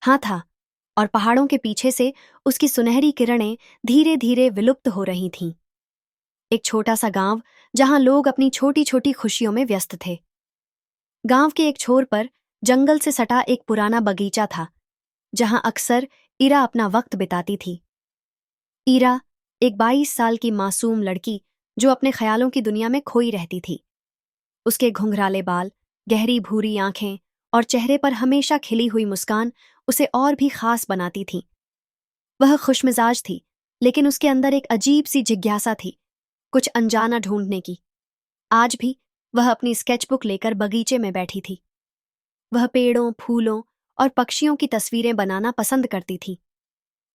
हाँ था, और पहाड़ों के पीछे से उसकी सुनहरी किरणें धीरे धीरे विलुप्त हो रही थीं। एक छोटा सा गांव जहां लोग अपनी छोटी छोटी खुशियों में व्यस्त थे। गांव के एक छोर पर जंगल से सटा एक पुराना बगीचा था, जहां अक्सर इरा अपना वक्त बिताती थी। इरा, एक 22 साल की मासूम लड़की जो अपने ख्यालों की दुनिया में खोई रहती थी। उसके घुंघराले बाल, गहरी भूरी आंखें और चेहरे पर हमेशा खिली हुई मुस्कान उसे और भी खास बनाती थी। वह खुशमिजाज थी, लेकिन उसके अंदर एक अजीब सी जिज्ञासा थी, कुछ अनजाना ढूंढने की। आज भी वह अपनी स्केचबुक लेकर बगीचे में बैठी थी। वह पेड़ों, फूलों और पक्षियों की तस्वीरें बनाना पसंद करती थी,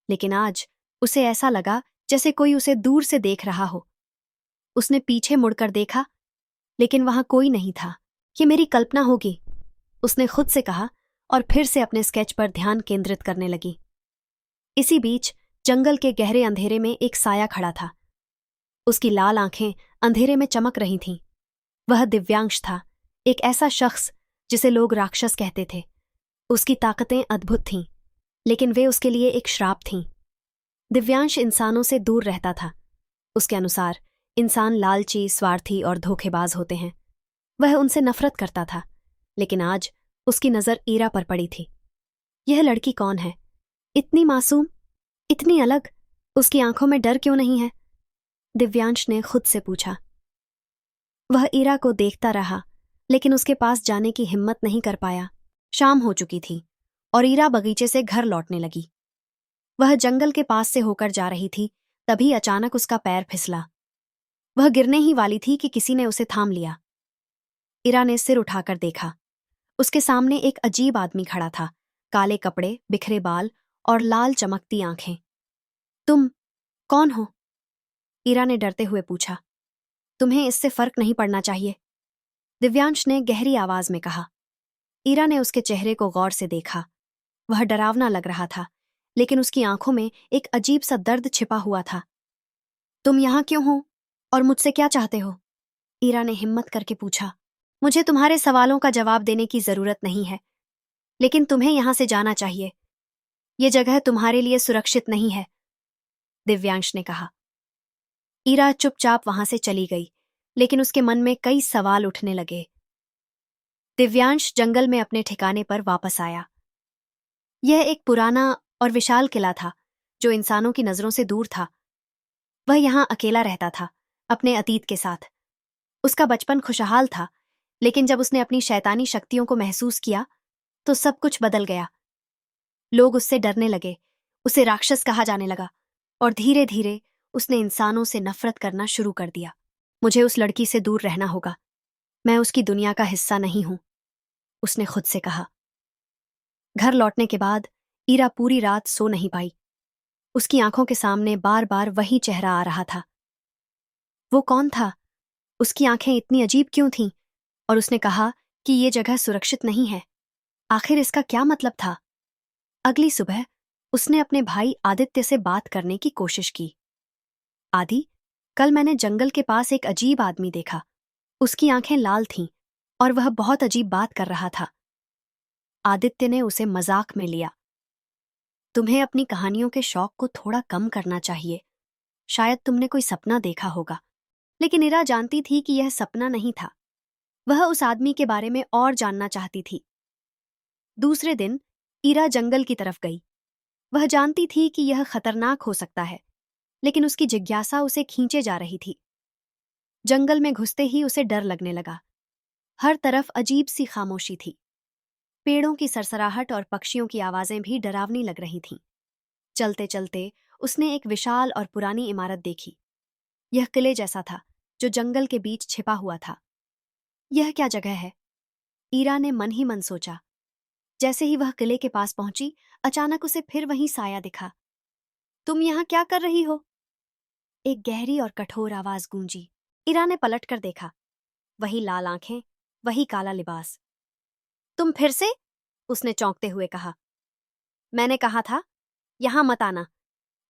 लेकिन आज उसे ऐसा लगा जैसे कोई उसे दूर से देख रहा हो। उसने पीछे मुड़कर देखा, लेकिन वहां कोई नहीं था। ये मेरी कल्पना होगी, उसने खुद से कहा, और फिर से अपने स्केच पर ध्यान केंद्रित करने लगी। इसी बीच जंगल के गहरे अंधेरे में एक साया खड़ा था। उसकी लाल आंखें अंधेरे में चमक रही थीं। वह दिव्यांश था, एक ऐसा शख्स जिसे लोग राक्षस कहते थे। उसकी ताकतें अद्भुत थीं, लेकिन वे उसके लिए एक श्राप थीं। दिव्यांश इंसानों से दूर रहता था। उसके अनुसार इंसान लालची, स्वार्थी और धोखेबाज होते हैं। वह उनसे नफरत करता था, लेकिन आज उसकी नजर ईरा पर पड़ी थी। यह लड़की कौन है? इतनी मासूम, इतनी अलग, उसकी आंखों में डर क्यों नहीं है? दिव्यांश ने खुद से पूछा। वह ईरा को देखता रहा, लेकिन उसके पास जाने की हिम्मत नहीं कर पाया। शाम हो चुकी थी और ईरा बगीचे से घर लौटने लगी। वह जंगल के पास से होकर जा रही थी, तभी अचानक उसका पैर फिसला। वह गिरने ही वाली थी कि किसी ने उसे थाम लिया। ईरा ने सिर उठाकर देखा। उसके सामने एक अजीब आदमी खड़ा था, काले कपड़े, बिखरे बाल और लाल चमकती आंखें। तुम कौन हो? ईरा ने डरते हुए पूछा। तुम्हें इससे फर्क नहीं पड़ना चाहिए, दिव्यांश ने गहरी आवाज में कहा। ईरा ने उसके चेहरे को गौर से देखा। वह डरावना लग रहा था, लेकिन उसकी आंखों में एक अजीब सा दर्द छिपा हुआ था। तुम यहां क्यों हो और मुझसे क्या चाहते हो? ईरा ने हिम्मत करके पूछा। मुझे तुम्हारे सवालों का जवाब देने की जरूरत नहीं है, लेकिन तुम्हें यहां से जाना चाहिए। ये जगह तुम्हारे लिए सुरक्षित नहीं है, दिव्यांश ने कहा। ईरा चुपचाप वहां से चली गई, लेकिन उसके मन में कई सवाल उठने लगे। दिव्यांश जंगल में अपने ठिकाने पर वापस आया। यह एक पुराना और विशाल किला था, जो इंसानों की नजरों से दूर था। वह यहां अकेला रहता था, अपने अतीत के साथ। उसका बचपन खुशहाल था, लेकिन जब उसने अपनी शैतानी शक्तियों को महसूस किया, तो सब कुछ बदल गया। लोग उससे डरने लगे, उसे राक्षस कहा जाने लगा, और धीरे धीरे उसने इंसानों से नफरत करना शुरू कर दिया। मुझे उस लड़की से दूर रहना होगा, मैं उसकी दुनिया का हिस्सा नहीं हूं, उसने खुद से कहा। घर लौटने के बाद ईरा पूरी रात सो नहीं पाई। उसकी आंखों के सामने बार बार वही चेहरा आ रहा था। वो कौन था? उसकी आंखें इतनी अजीब क्यों थीं? और उसने कहा कि ये जगह सुरक्षित नहीं है। आखिर इसका क्या मतलब था? अगली सुबह उसने अपने भाई आदित्य से बात करने की कोशिश की। आदि, कल मैंने जंगल के पास एक अजीब आदमी देखा। उसकी आंखें लाल थीं और वह बहुत अजीब बात कर रहा था। आदित्य ने उसे मजाक में लिया। तुम्हें अपनी कहानियों के शौक को थोड़ा कम करना चाहिए। शायद तुमने कोई सपना देखा होगा। लेकिन इरा जानती थी कि यह सपना नहीं था। वह उस आदमी के बारे में और जानना चाहती थी। दूसरे दिन इरा जंगल की तरफ गई। वह जानती थी कि यह खतरनाक हो सकता है, लेकिन उसकी जिज्ञासा उसे खींचे जा रही थी। जंगल में घुसते ही उसे डर लगने लगा। हर तरफ अजीब सी खामोशी थी। पेड़ों की सरसराहट और पक्षियों की आवाजें भी डरावनी लग रही थीं। चलते चलते उसने एक विशाल और पुरानी इमारत देखी। यह किले जैसा था, जो जंगल के बीच छिपा हुआ था। यह क्या जगह है? ईरा ने मन ही मन सोचा। जैसे ही वह किले के पास पहुंची, अचानक उसे फिर वहीं साया दिखा। तुम यहां क्या कर रही हो? एक गहरी और कठोर आवाज गूंजी। ईरा ने पलट कर देखा। वही लाल आंखें, वही काला लिबास। तुम फिर से? उसने चौंकते हुए कहा। मैंने कहा था, यहां मत आना।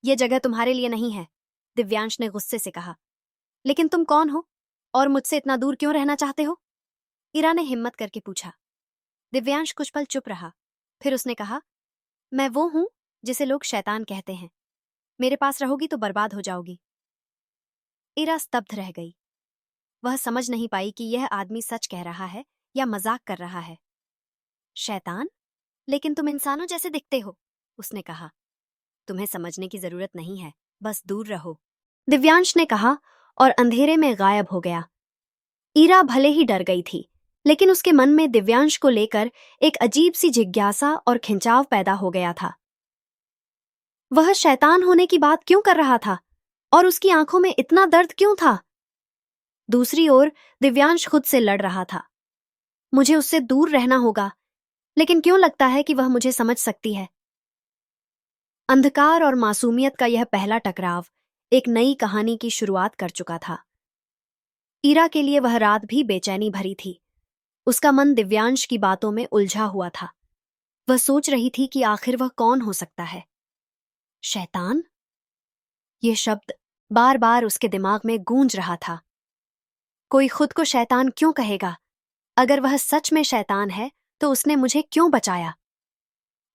यह जगह तुम्हारे लिए नहीं है, दिव्यांश ने गुस्से से कहा। लेकिन तुम कौन हो और मुझसे इतना दूर क्यों रहना चाहते हो? ईरा ने हिम्मत करके पूछा। दिव्यांश कुछ पल चुप रहा। फिर उसने कहा, मैं वो हूं जिसे लोग शैतान कहते हैं। मेरे पास रहोगी तो बर्बाद हो जाओगी। इरा स्तब्ध रह गई। वह समझ नहीं पाई कि यह आदमी सच कह रहा है या मजाक कर रहा है। शैतान? लेकिन तुम इंसानों जैसे दिखते हो, उसने कहा। तुम्हें समझने की जरूरत नहीं है, बस दूर रहो, दिव्यांश ने कहा और अंधेरे में गायब हो गया। ईरा भले ही डर गई थी, लेकिन उसके मन में दिव्यांश को लेकर एक अजीब सी जिज्ञासा और खिंचाव पैदा हो गया था। वह शैतान होने की बात क्यों कर रहा था और उसकी आंखों में इतना दर्द क्यों था? दूसरी ओर दिव्यांश खुद से लड़ रहा था। मुझे उससे दूर रहना होगा, लेकिन क्यों लगता है कि वह मुझे समझ सकती है? अंधकार और मासूमियत का यह पहला टकराव एक नई कहानी की शुरुआत कर चुका था। ईरा के लिए वह रात भी बेचैनी भरी थी। उसका मन दिव्यांश की बातों में उलझा हुआ था। वह सोच रही थी कि आखिर वह कौन हो सकता है। शैतान? ये शब्द बार बार उसके दिमाग में गूंज रहा था। कोई खुद को शैतान क्यों कहेगा? अगर वह सच में शैतान है तो उसने मुझे क्यों बचाया?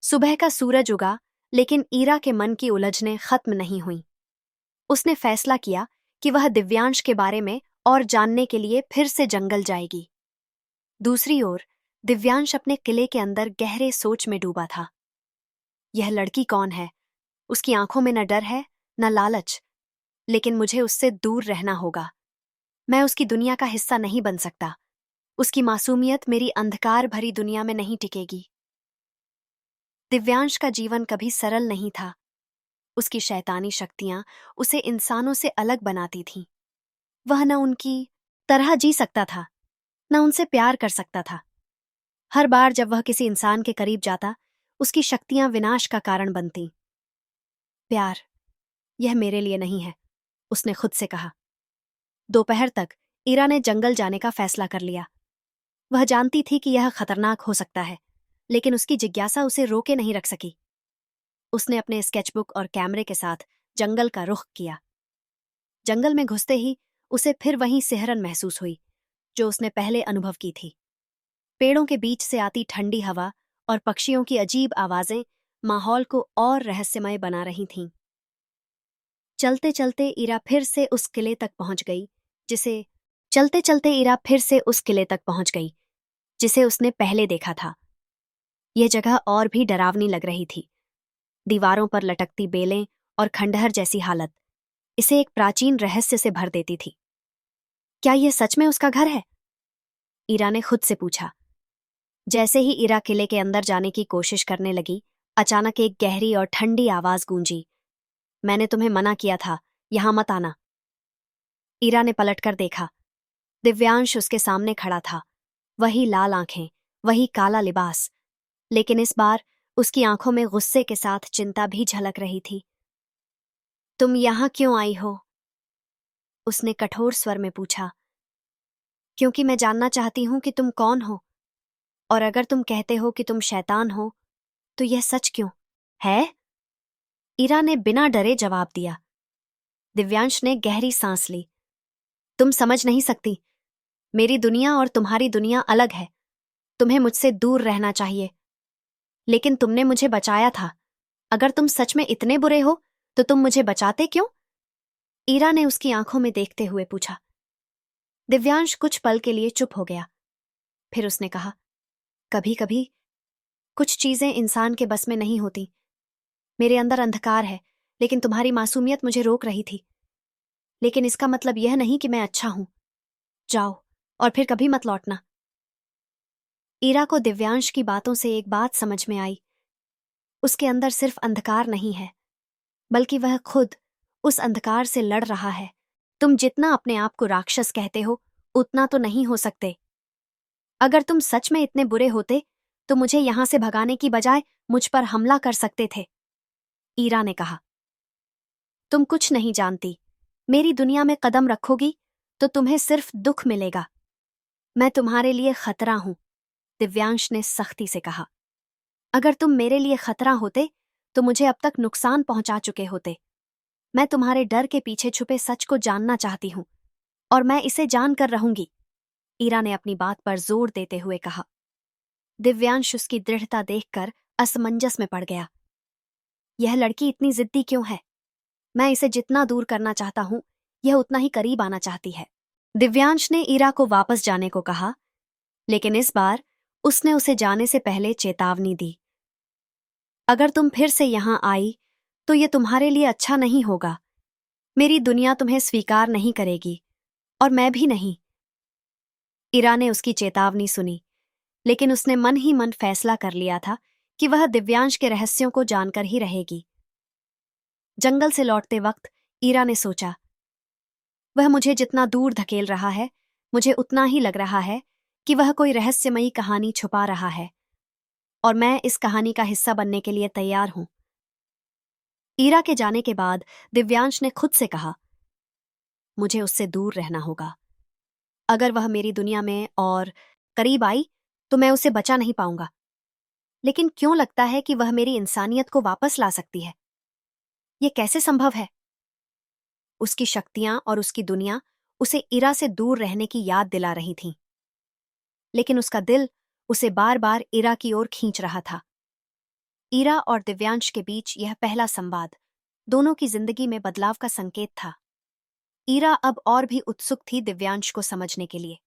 सुबह का सूरज उगा, लेकिन ईरा के मन की उलझनें खत्म नहीं हुईं। उसने फैसला किया कि वह दिव्यांश के बारे में और जानने के लिए फिर से जंगल जाएगी। दूसरी ओर दिव्यांश अपने किले के अंदर गहरे सोच में डूबा था। यह लड़की कौन है? उसकी आंखों में न डर है न लालच, लेकिन मुझे उससे दूर रहना होगा। मैं उसकी दुनिया का हिस्सा नहीं बन सकता। उसकी मासूमियत मेरी अंधकार भरी दुनिया में नहीं टिकेगी। दिव्यांश का जीवन कभी सरल नहीं था। उसकी शैतानी शक्तियां उसे इंसानों से अलग बनाती थीं। वह न उनकी तरह जी सकता था, न उनसे प्यार कर सकता था। हर बार जब वह किसी इंसान के करीब जाता, उसकी शक्तियां विनाश का कारण बनतीं। प्यार, यह मेरे लिए नहीं है, उसने खुद से कहा। दोपहर तक ईरा ने जंगल जाने का फैसला कर लिया। वह जानती थी कि यह खतरनाक हो सकता है, लेकिन उसकी जिज्ञासा उसे रोके नहीं रख सकी। उसने अपने स्केचबुक और कैमरे के साथ जंगल का रुख किया। जंगल में घुसते ही उसे फिर वही सिहरन महसूस हुई जो उसने पहले अनुभव की थी। पेड़ों के बीच से आती ठंडी हवा और पक्षियों की अजीब आवाजें माहौल को और रहस्यमय बना रही थीं। चलते चलते ईरा फिर से उस किले तक पहुंच गई जिसे उसने पहले देखा था। यह जगह और भी डरावनी लग रही थी। दीवारों पर लटकती बेलें और खंडहर जैसी हालत इसे एक प्राचीन रहस्य से भर देती थी। क्या यह सच में उसका घर है? ईरा ने खुद से पूछा। जैसे ही ईरा किले के अंदर जाने की कोशिश करने लगी, अचानक एक गहरी और ठंडी आवाज गूंजी। मैंने तुम्हें मना किया था, यहां मत आना। ईरा ने पलटकर देखा। दिव्यांश उसके सामने खड़ा था। वही लाल आंखें, वही काला लिबास, लेकिन इस बार उसकी आंखों में गुस्से के साथ चिंता भी झलक रही थी। तुम यहां क्यों आई हो? उसने कठोर स्वर में पूछा। क्योंकि मैं जानना चाहती हूं कि तुम कौन हो, और अगर तुम कहते हो कि तुम शैतान हो, तो यह सच क्यों है? ईरा ने बिना डरे जवाब दिया। दिव्यांश ने गहरी सांस ली। तुम समझ नहीं सकती। मेरी दुनिया और तुम्हारी दुनिया अलग है। तुम्हें मुझसे दूर रहना चाहिए। लेकिन तुमने मुझे बचाया था। अगर तुम सच में इतने बुरे हो, तो तुम मुझे बचाते क्यों? ईरा ने उसकी आंखों में देखते हुए पूछा। दिव्यांश कुछ पल के लिए चुप हो गया। फिर उसने कहा, कभी कभी कुछ चीजें इंसान के बस में नहीं होती। मेरे अंदर अंधकार है, लेकिन तुम्हारी मासूमियत मुझे रोक रही थी। लेकिन इसका मतलब यह नहीं कि मैं अच्छा हूं। जाओ और फिर कभी मत लौटना। ईरा को दिव्यांश की बातों से एक बात समझ में आई। उसके अंदर सिर्फ अंधकार नहीं है, बल्कि वह खुद उस अंधकार से लड़ रहा है। तुम जितना अपने आप को राक्षस कहते हो, उतना तो नहीं हो सकते। अगर तुम सच में इतने बुरे होते, तो मुझे यहां से भगाने की बजाय मुझ पर हमला कर सकते थे। ईरा ने कहा। तुम कुछ नहीं जानती। मेरी दुनिया में कदम रखोगी तो तुम्हें सिर्फ दुख मिलेगा। मैं तुम्हारे लिए खतरा हूं, दिव्यांश ने सख्ती से कहा। अगर तुम मेरे लिए खतरा होते, तो मुझे अब तक नुकसान पहुंचा चुके होते। मैं तुम्हारे डर के पीछे छुपे सच को जानना चाहती हूं, और मैं इसे जानकर रहूंगी, ईरा ने अपनी बात पर जोर देते हुए कहा। दिव्यांश उसकी दृढ़ता देखकर असमंजस में पड़ गया। यह लड़की इतनी जिद्दी क्यों है? मैं इसे जितना दूर करना चाहता हूं, यह उतना ही करीब आना चाहती है। दिव्यांश ने ईरा को वापस जाने को कहा, लेकिन इस बार उसने उसे जाने से पहले चेतावनी दी। अगर तुम फिर से यहां आई तो यह तुम्हारे लिए अच्छा नहीं होगा। मेरी दुनिया तुम्हें स्वीकार नहीं करेगी और मैं भी नहीं। ईरा ने उसकी चेतावनी सुनी, लेकिन उसने मन ही मन फैसला कर लिया था कि वह दिव्यांश के रहस्यों को जानकर ही रहेगी। जंगल से लौटते वक्त ईरा ने सोचा, वह मुझे जितना दूर धकेल रहा है, मुझे उतना ही लग रहा है कि वह कोई रहस्यमयी कहानी छुपा रहा है और मैं इस कहानी का हिस्सा बनने के लिए तैयार हूं। ईरा के जाने के बाद दिव्यांश ने खुद से कहा, मुझे उससे दूर रहना होगा। अगर वह मेरी दुनिया में और करीब आई तो मैं उसे बचा नहीं पाऊंगा। लेकिन क्यों लगता है कि वह मेरी इंसानियत को वापस ला सकती है? यह कैसे संभव है? उसकी शक्तियां और उसकी दुनिया उसे ईरा से दूर रहने की याद दिला रही थीं, लेकिन उसका दिल उसे बार बार ईरा की ओर खींच रहा था। ईरा और दिव्यांश के बीच यह पहला संवाद दोनों की जिंदगी में बदलाव का संकेत था। ईरा अब और भी उत्सुक थी दिव्यांश को समझने के लिए,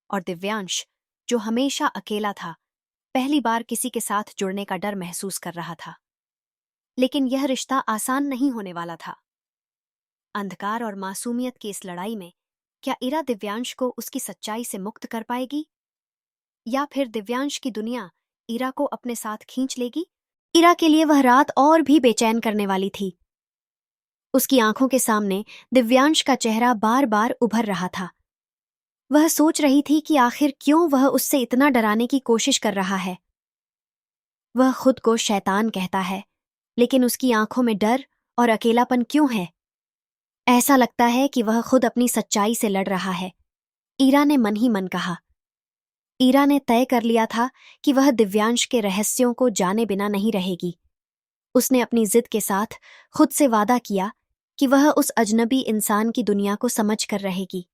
और दिव्यांश, जो हमेशा अकेला था, पहली बार किसी के साथ जुड़ने का डर महसूस कर रहा था। लेकिन यह रिश्ता आसान नहीं होने वाला था। अंधकार और मासूमियत की इस लड़ाई में क्या ईरा दिव्यांश को उसकी सच्चाई से मुक्त कर पाएगी, या फिर दिव्यांश की दुनिया ईरा को अपने साथ खींच लेगी? ईरा के लिए वह रात और भी बेचैन करने वाली थी। उसकी आंखों के सामने दिव्यांश का चेहरा बार बार उभर रहा था। वह सोच रही थी कि आखिर क्यों वह उससे इतना डराने की कोशिश कर रहा है। वह खुद को शैतान कहता है, लेकिन उसकी आंखों में डर और अकेलापन क्यों है? ऐसा लगता है कि वह खुद अपनी सच्चाई से लड़ रहा है, ईरा ने मन ही मन कहा। ईरा ने तय कर लिया था कि वह दिव्यांश के रहस्यों को जाने बिना नहीं रहेगी। उसने अपनी जिद के साथ खुद से वादा किया कि वह उस अजनबी इंसान की दुनिया को समझ कर रहेगी।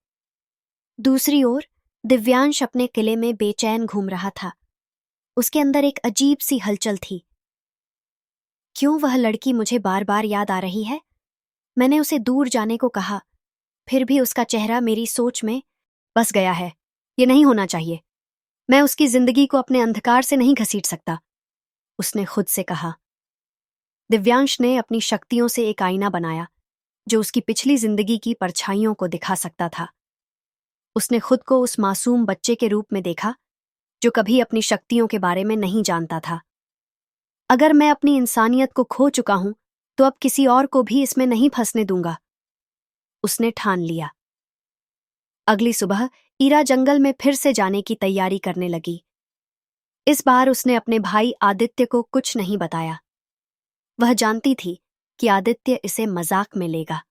दूसरी ओर दिव्यांश अपने किले में बेचैन घूम रहा था। उसके अंदर एक अजीब सी हलचल थी। क्यों वह लड़की मुझे बार बार याद आ रही है? मैंने उसे दूर जाने को कहा, फिर भी उसका चेहरा मेरी सोच में बस गया है। ये नहीं होना चाहिए। मैं उसकी जिंदगी को अपने अंधकार से नहीं घसीट सकता, उसने खुद से कहा। दिव्यांश ने अपनी शक्तियों से एक आईना बनाया जो उसकी पिछली जिंदगी की परछाइयों को दिखा सकता था। उसने खुद को उस मासूम बच्चे के रूप में देखा जो कभी अपनी शक्तियों के बारे में नहीं जानता था। अगर मैं अपनी इंसानियत को खो चुका हूं तो अब किसी और को भी इसमें नहीं फंसने दूंगा, उसने ठान लिया। अगली सुबह ईरा जंगल में फिर से जाने की तैयारी करने लगी। इस बार उसने अपने भाई आदित्य को कुछ नहीं बताया। वह जानती थी कि आदित्य इसे मजाक में लेगा।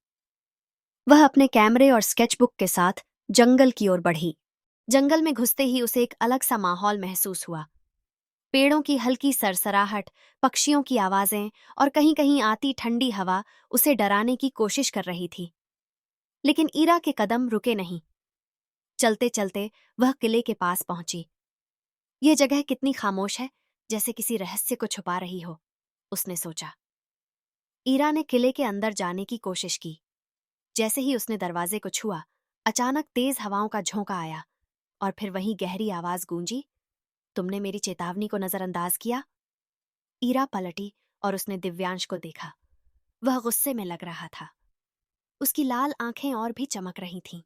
वह अपने कैमरे और स्केचबुक के साथ जंगल की ओर बढ़ी। जंगल में घुसते ही उसे एक अलग सा माहौल महसूस हुआ। पेड़ों की हल्की सरसराहट, पक्षियों की आवाजें और कहीं कहीं आती ठंडी हवा उसे डराने की कोशिश कर रही थी। लेकिन ईरा के कदम रुके नहीं। चलते चलते वह किले के पास पहुंची। यह जगह कितनी खामोश है, जैसे किसी रहस्य को छुपा रही हो, उसने सोचा। ईरा ने किले के अंदर जाने की कोशिश की। जैसे ही उसने दरवाजे को छुआ, अचानक तेज हवाओं का झोंका आया और फिर वही गहरी आवाज गूंजी, तुमने मेरी चेतावनी को नजरअंदाज किया। ईरा पलटी और उसने दिव्यांश को देखा। वह गुस्से में लग रहा था। उसकी लाल आंखें और भी चमक रही थीं।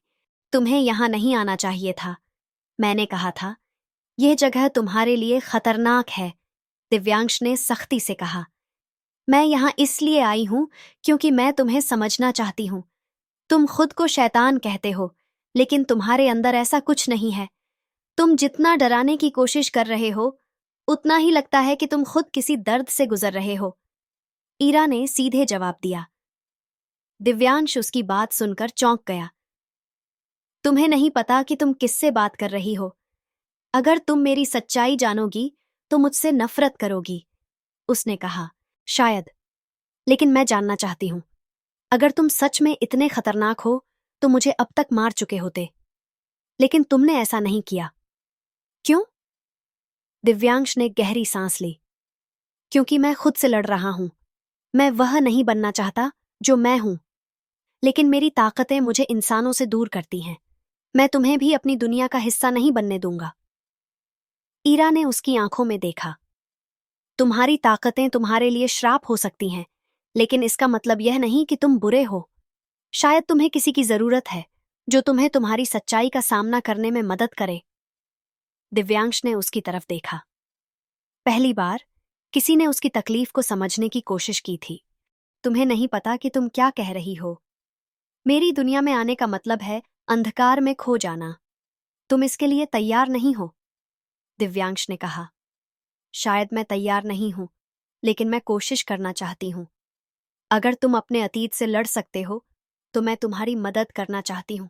तुम्हें यहां नहीं आना चाहिए था। मैंने कहा था, यह जगह तुम्हारे लिए खतरनाक है, दिव्यांश ने सख्ती से कहा। मैं यहां इसलिए आई हूं क्योंकि मैं तुम्हें समझना चाहती हूं। तुम खुद को शैतान कहते हो, लेकिन तुम्हारे अंदर ऐसा कुछ नहीं है। तुम जितना डराने की कोशिश कर रहे हो, उतना ही लगता है कि तुम खुद किसी दर्द से गुजर रहे हो, ईरा ने सीधे जवाब दिया। दिव्यांश उसकी बात सुनकर चौंक गया। तुम्हें नहीं पता कि तुम किससे बात कर रही हो। अगर तुम मेरी सच्चाई जानोगी तो मुझसे नफरत करोगी, उसने कहा। शायद, लेकिन मैं जानना चाहती हूं। अगर तुम सच में इतने खतरनाक हो तो मुझे अब तक मार चुके होते, लेकिन तुमने ऐसा नहीं किया। क्यों? दिव्यांश ने गहरी सांस ली। क्योंकि मैं खुद से लड़ रहा हूं। मैं वह नहीं बनना चाहता जो मैं हूं, लेकिन मेरी ताकतें मुझे इंसानों से दूर करती हैं। मैं तुम्हें भी अपनी दुनिया का हिस्सा नहीं बनने दूंगा। ईरा ने उसकी आंखों में देखा। तुम्हारी ताकतें तुम्हारे लिए श्राप हो सकती हैं, लेकिन इसका मतलब यह नहीं कि तुम बुरे हो। शायद तुम्हें किसी की जरूरत है जो तुम्हें तुम्हारी सच्चाई का सामना करने में मदद करे। दिव्यांश ने उसकी तरफ देखा। पहली बार किसी ने उसकी तकलीफ को समझने की कोशिश की थी। तुम्हें नहीं पता कि तुम क्या कह रही हो। मेरी दुनिया में आने का मतलब है अंधकार में खो जाना। तुम इसके लिए तैयार नहीं हो। दिव्यांश ने कहा, शायद मैं तैयार नहीं हूं, लेकिन मैं कोशिश करना चाहती हूं। अगर तुम अपने अतीत से लड़ सकते हो तो मैं तुम्हारी मदद करना चाहती हूं।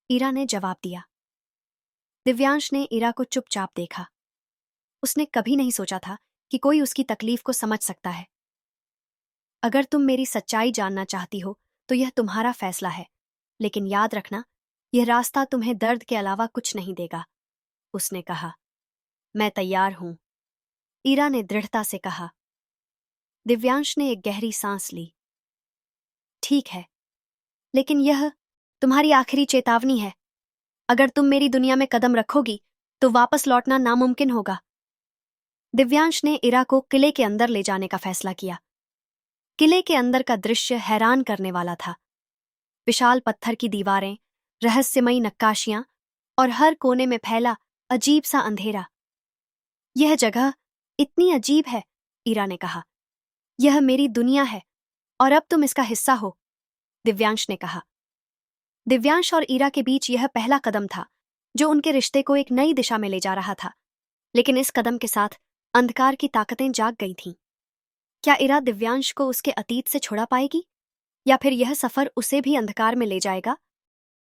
ईरा ने जवाब दिया। दिव्यांश ने ईरा को चुपचाप देखा। उसने कभी नहीं सोचा था कि कोई उसकी तकलीफ को समझ सकता है। अगर तुम मेरी सच्चाई जानना चाहती हो तो यह तुम्हारा फैसला है, लेकिन याद रखना, यह रास्ता तुम्हें दर्द के अलावा कुछ नहीं देगा। उसने कहा, मैं तैयार हूं। ईरा ने दृढ़ता से कहा। दिव्यांश ने एक गहरी सांस ली। ठीक है, लेकिन यह तुम्हारी आखिरी चेतावनी है। अगर तुम मेरी दुनिया में कदम रखोगी तो वापस लौटना नामुमकिन होगा। दिव्यांश ने ईरा को किले के अंदर ले जाने का फैसला किया। किले के अंदर का दृश्य हैरान करने वाला था। विशाल पत्थर की दीवारें, रहस्यमयी नक्काशियां और हर कोने में फैला अजीब सा अंधेरा। यह जगह इतनी अजीब है, ईरा ने कहा। यह मेरी दुनिया है और अब तुम इसका हिस्सा हो, दिव्यांश ने कहा। दिव्यांश और ईरा के बीच यह पहला कदम था जो उनके रिश्ते को एक नई दिशा में ले जा रहा था। लेकिन इस कदम के साथ अंधकार की ताकतें जाग गई थीं। क्या ईरा दिव्यांश को उसके अतीत से छुड़ा पाएगी, या फिर यह सफर उसे भी अंधकार में ले जाएगा?